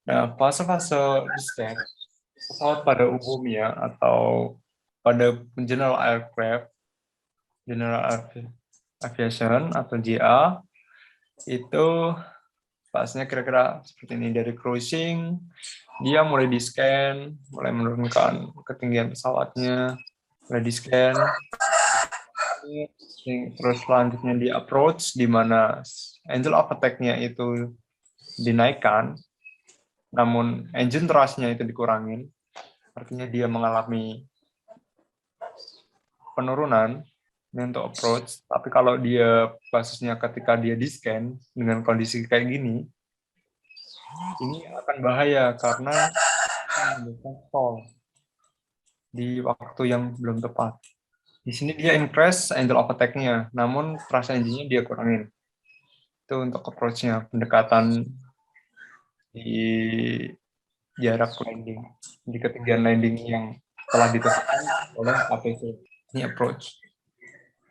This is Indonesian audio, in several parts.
Nah, fase-fase descent pesawat pada umumnya atau pada general aircraft, aviation atau GA itu fasenya kira-kira seperti ini. Dari cruising dia mulai di scan, mulai menurunkan ketinggian pesawatnya, mulai di scan, terus selanjutnya di approach di mana angle of attack-nya itu dinaikkan, namun engine thrust-nya itu dikurangin, artinya dia mengalami penurunan ini untuk approach. Tapi kalau dia basisnya ketika dia di scan dengan kondisi kayak gini, ini akan bahaya karena menimbulkan stall di waktu yang belum tepat. Di sini dia increase angle of attack-nya, namun thrust engine-nya dia kurangin. Itu untuk approach-nya, pendekatan di jarak landing, di ketinggian landing yang telah ditentukan oleh APC. Ini approach.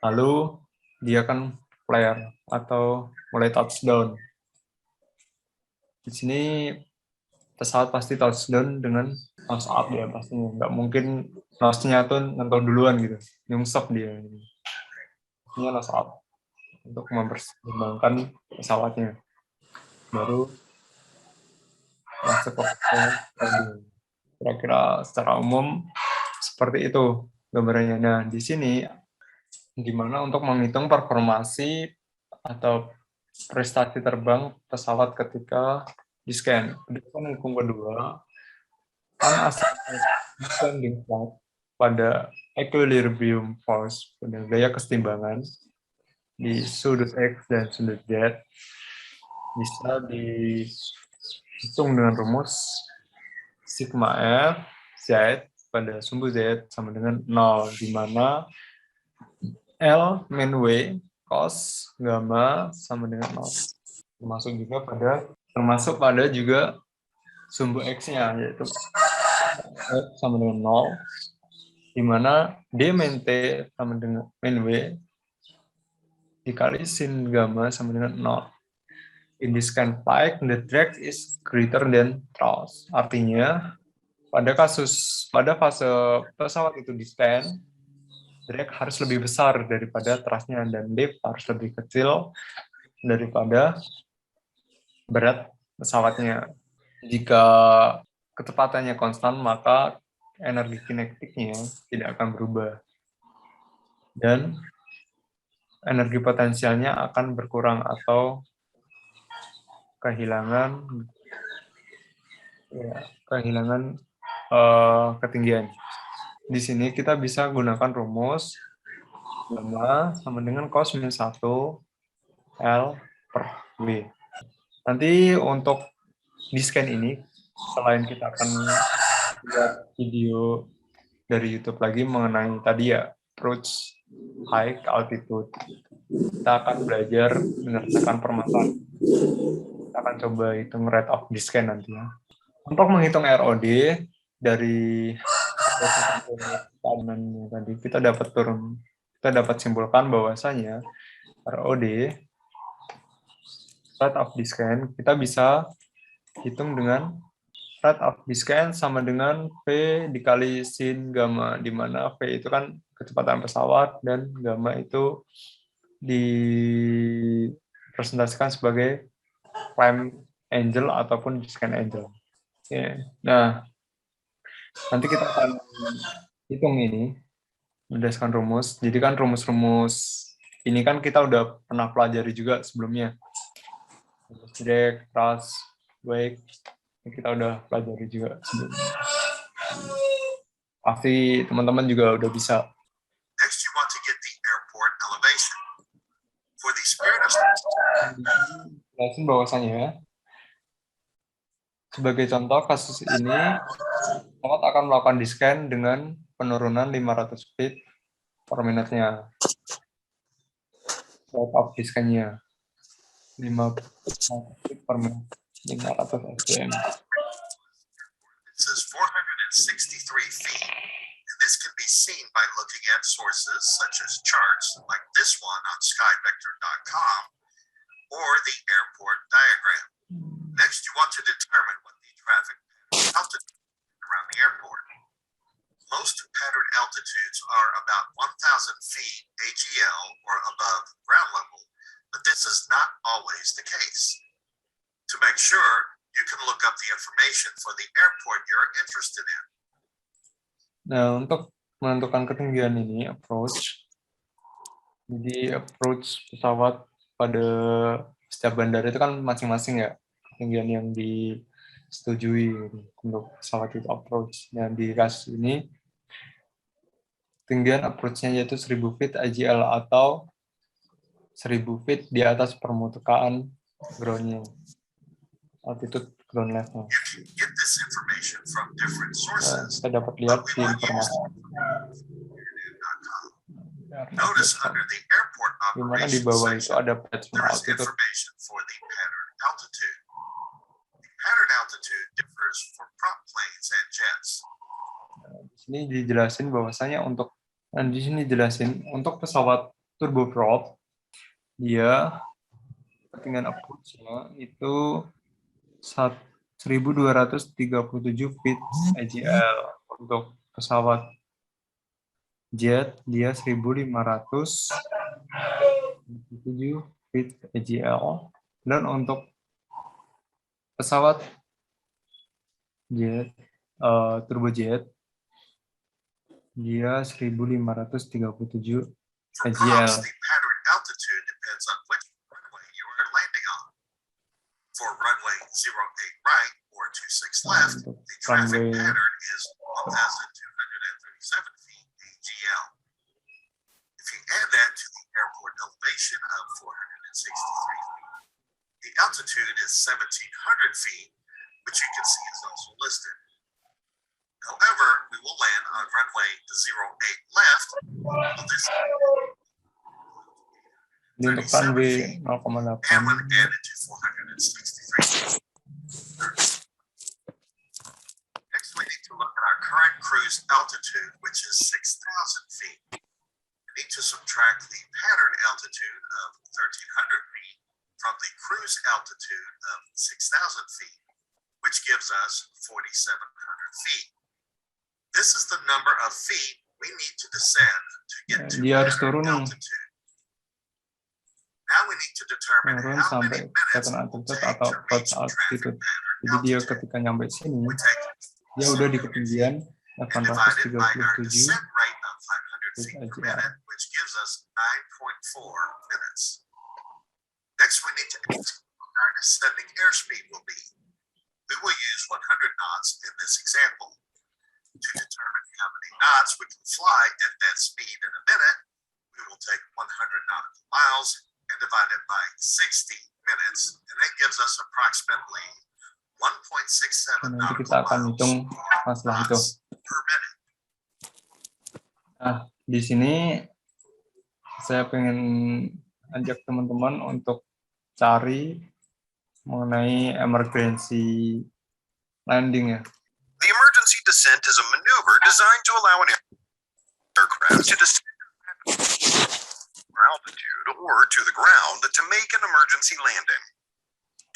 Lalu dia akan flare atau mulai touchdown. Di sini pesawat pasti touchdown dengan nose up ya pastinya. Nggak mungkin nose-nya tuh nyentuh duluan gitu. Nyungsep dia. Ini nose up untuk memperseimbangkan pesawatnya. Baru masuk ke landing. Kira-kira secara umum seperti itu gambarannya. Nah, di sini gimana untuk menghitung performasi atau prestasi terbang pesawat ketika di scan. Kemudian hukum kedua, kan asal descending flight pada equilibrium force, pada gaya kesetimbangan di sudut X dan sudut Z bisa dihitung dengan rumus sigma F Z pada sumbu Z sama dengan 0, di mana L main W cos gamma sama dengan 0. Termasuk pada juga sumbu X-nya, yaitu F sama dengan 0, di mana D min T sama dengan min W dikali sin gamma sama dengan 0. In this kind of flight, the drag is greater than thrust. Artinya, pada fase pesawat itu di stand, drag harus lebih besar daripada thrust-nya, dan lift harus lebih kecil daripada berat pesawatnya. Jika kecepatannya konstan, maka energi kinektiknya tidak akan berubah. Dan energi potensialnya akan berkurang atau kehilangan ketinggian. Di sini kita bisa gunakan rumus gamma sama dengan cos min 1 L per W. Nanti untuk di scan ini, selain kita akan lihat video dari YouTube lagi mengenai tadi ya, approach high altitude, kita akan belajar menyelesaikan permasalahan. Kita akan coba hitung rate of descent nantinya. Untuk menghitung ROD dari tadi kita dapat simpulkan bahwasanya ROD rate of descent kita bisa hitung dengan rate of descent sama dengan V dikali sin gamma, di mana V itu kan kecepatan pesawat dan gamma itu dipresentasikan sebagai climb angle ataupun descent angle. Oke. Nah, nanti kita akan hitung ini berdasarkan rumus. Jadi kan rumus-rumus ini kan kita udah pernah pelajari juga sebelumnya. Rumus drag, thrust, wake, kita udah pelajari juga sebelumnya. Pasti teman-teman juga udah bisa. Next, you want to get the airport elevation. For the Spirit of Jelasin bahwasanya sebagai contoh kasus ini pesawat akan melakukan di-scan dengan penurunan 500 feet per menitnya. Rate of di-scan-nya 500 feet per menit, 500 fpm. It says 463 feet. And this can be seen by looking at sources such as charts like this one on skyvector.com or the airport diagram. Next, you want to determine what the altitudes are about 1,000 feet AGL or above ground level, but this is not always the case. To make sure, you can look up the information for the airport you're interested in. Nah, untuk menentukan ketinggian ini, approach, jadi approach pesawat pada setiap bandara itu kan masing-masing ya, ketinggian yang disetujui untuk pesawat itu approach. Nah, di kasus ini, ketinggian approach-nya yaitu 1000 feet AGL atau 1000 feet di atas permukaan ground-nya, altitude ground level. You can get this information from different Nah, sources, kita dapat lihat but we di will use informasi. Notice under the airport Di mana di operations bawah itu section, ada pattern there is altitude. information for the pattern altitude. The pattern altitude differs for prop planes and jets. Di sini dijelasin bahwasanya di sini dijelasin untuk pesawat turboprop dia ketinggian approach-nya itu 1237 feet AGL. Untuk pesawat jet dia 1507 feet AGL, dan untuk pesawat jet turbojet dia 1537 For AGL. props, the pattern altitude depends on which runway you are landing on. For runway 08 right or 26 left, Untuk the traffic runway pattern is 1,237 feet AGL. If you add that to the airport elevation of 463 feet, the altitude is 1,700 feet, which you can see is also listed. However, we will land on runway 08 left. Well, this ini untuk runway 0,8. and when added to 463 feet. Next, we need to look at our current cruise altitude, which is 6,000 feet. We need to subtract the pattern altitude of 1,300 feet from the cruise altitude of 6,000 feet, which gives us 4,700 feet. This is the number of feet we need to descend to get to Dia harus turun pattern nih, altitude. Now we need to determine turun how sampai many minutes pattern it will altitude take atau to approach reach traffic altitude. pattern Jadi dia altitude. ketika nyampe sini, We take dia udah di 700 ketinggian and divide it by our 837 descent rate of 500 feet feet per AGL. minute, which gives us 9.4 minutes. Next, we need to ask what our ascending airspeed will be. We will use 100 knots in this example. To determine how many knots we can fly at that speed in a minute, we will take 100 nautical miles and divide it by 60 minutes, and that gives us approximately 1.67 Nanti nautical kita akan hitung miles masalah itu. per minute. Nah, di sini saya pengen ajak teman-teman untuk cari mengenai emergency landing ya. The emergency descent is a maneuver designed to allow an aircraft to descend for altitude or to the ground to make an emergency landing.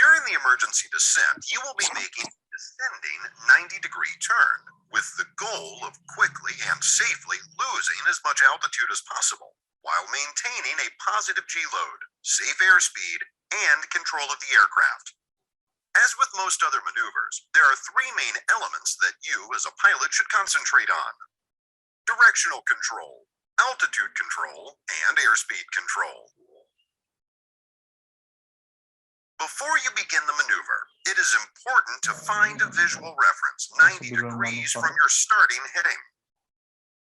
During the emergency descent, you will be making a descending 90-degree turn with the goal of quickly and safely losing as much altitude as possible while maintaining a positive G-load, safe airspeed, and control of the aircraft. As with most other maneuvers, there are three main elements that you, as a pilot, should concentrate on: directional control, altitude control, and airspeed control. Before you begin the maneuver, it is important to find a visual reference 90 degrees from your starting heading.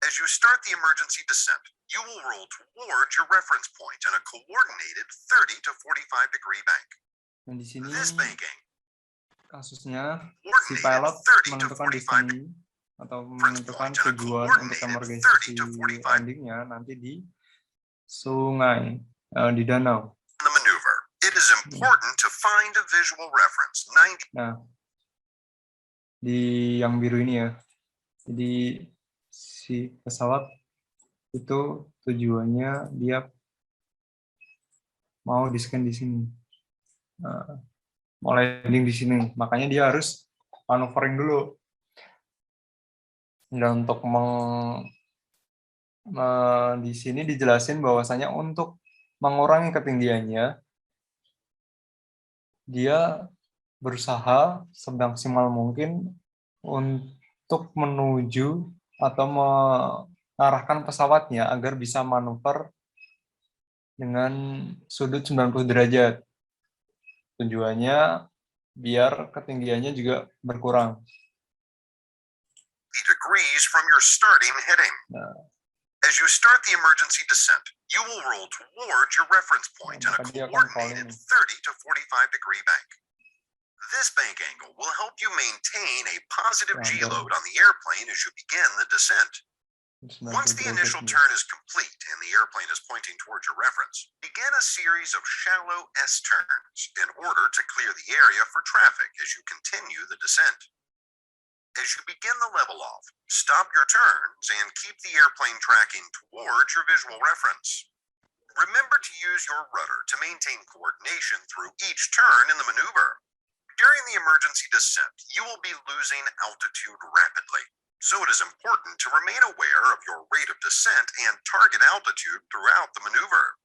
As you start the emergency descent, you will roll towards your reference point in a coordinated 30 to 45 degree bank. Dan di sini This banking kasusnya si coordinated pilot 30 to menentukan 45 destiny atau menentukan tujuan untuk emergency landingnya nanti di sungai, di danau. the maneuver. It is important to find a visual reference 90 Nah, di yang biru ini ya. Jadi si pesawat itu tujuannya dia mau di-scan di sini. Mau landing di sini. Makanya dia harus maneuvering dulu. Dan untuk di sini dijelasin bahwasanya untuk mengurangi ketinggiannya, dia berusaha semaksimal mungkin untuk menuju atau mengarahkan pesawatnya agar bisa manuver dengan sudut 90 derajat. Tujuannya biar ketinggiannya juga berkurang. Degrees from your starting heading. As you start the emergency descent, you will roll towards your reference point in a coordinated 30 to 45 degree bank. This bank angle will help you maintain a positive G load on the airplane as you begin the descent. Once the initial turn is complete and the airplane is pointing towards your reference, begin a series of shallow S-turns in order to clear the area for traffic as you continue the descent. As you begin the level off, stop your turns and keep the airplane tracking towards your visual reference. Remember to use your rudder to maintain coordination through each turn in the maneuver. During the emergency descent, you will be losing altitude rapidly, so it is important to remain aware of your rate of descent and target altitude throughout the maneuver.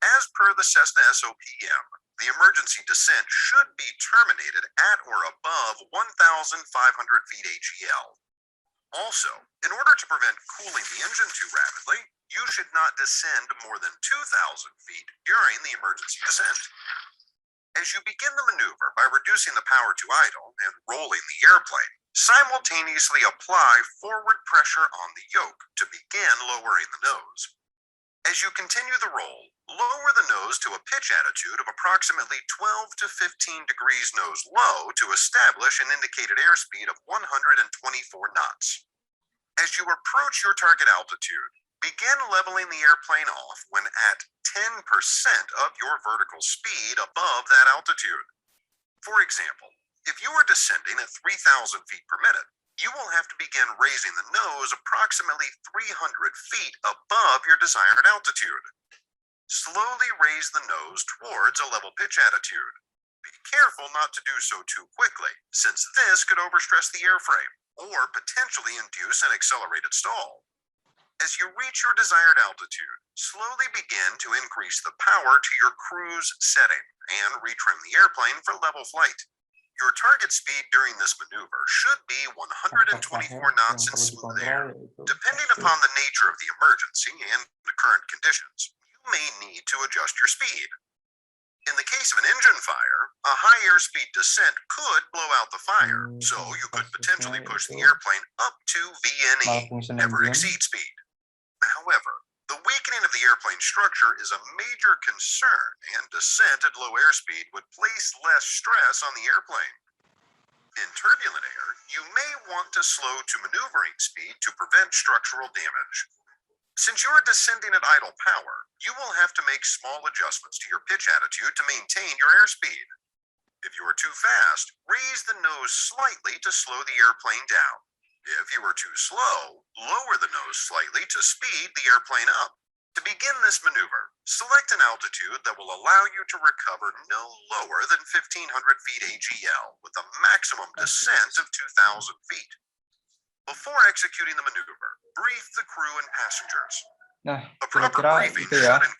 As per the Cessna SOPM, the emergency descent should be terminated at or above 1,500 feet AGL. Also, in order to prevent cooling the engine too rapidly, you should not descend more than 2,000 feet during the emergency descent. As you begin the maneuver by reducing the power to idle and rolling the airplane, simultaneously apply forward pressure on the yoke to begin lowering the nose. As you continue the roll, lower the nose to a pitch attitude of approximately 12 to 15 degrees nose low to establish an indicated airspeed of 124 knots. As you approach your target altitude, begin leveling the airplane off when at 10% of your vertical speed above that altitude. For example, if you are descending at 3,000 feet per minute, you will have to begin raising the nose approximately 300 feet above your desired altitude. Slowly raise the nose towards a level pitch attitude. Be careful not to do so too quickly, since this could overstress the airframe or potentially induce an accelerated stall. As you reach your desired altitude, slowly begin to increase the power to your cruise setting and retrim the airplane for level flight. Your target speed during this maneuver should be 124 knots in smooth air. Depending upon the nature of the emergency and the current conditions, you may need to adjust your speed. In the case of an engine fire, a high airspeed descent could blow out the fire, so you could potentially push the airplane up to VNE, never exceed speed. However, the weakening of the airplane structure is a major concern, and descent at low airspeed would place less stress on the airplane. In turbulent air, you may want to slow to maneuvering speed to prevent structural damage. Since you are descending at idle power, you will have to make small adjustments to your pitch attitude to maintain your airspeed. If you are too fast, raise the nose slightly to slow the airplane down. If you are too slow, lower the nose slightly to speed the airplane up. To begin this maneuver, select an altitude that will allow you to recover no lower than 1,500 feet AGL with a maximum descent of 2,000 feet. Before executing the maneuver, brief the crew and passengers. Nah, A proper kira-kira briefing itu ya. should